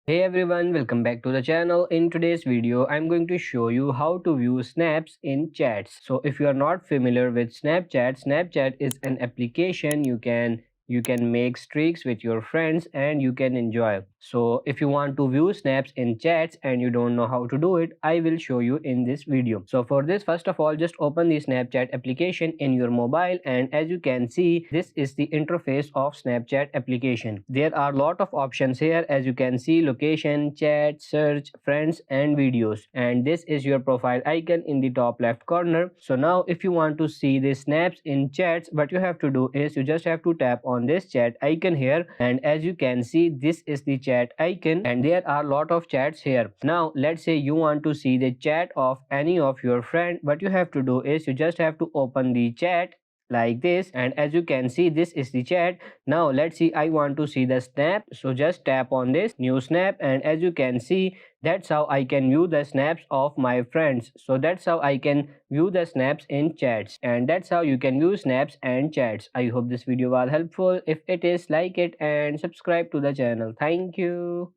Hey everyone, welcome back to the channel. In today's video, I'm going to show you how to view snaps in chats. So if you are not familiar with Snapchat, Snapchat is an application you can make streaks with your friends and you can enjoy. So if you want to view snaps in chats and you don't know how to do it, I will show you in this video. So for this, first of all, just open the Snapchat application in your mobile, and as you can see, this is the interface of Snapchat application. There are a lot of options here. As you can see, location, chat, search, friends and videos, and this is your profile icon in the top left corner. So now if you want to see the snaps in chats, what you have to do is you just have to tap on this chat icon here, and as you can see, this is the chat icon and there are a lot of chats here. Now let's say you want to see the chat of any of your friend. What you have to do is you just have to open the chat like this, and as you can see, this is the chat. Now let's see, I want to see the snap, so just tap on this new snap, and as you can see, that's how I can view the snaps of my friends. So that's how I can view the snaps in chats, and that's how you can view snaps and chats. I hope this video was helpful. If it is, like it and subscribe to the channel. Thank you.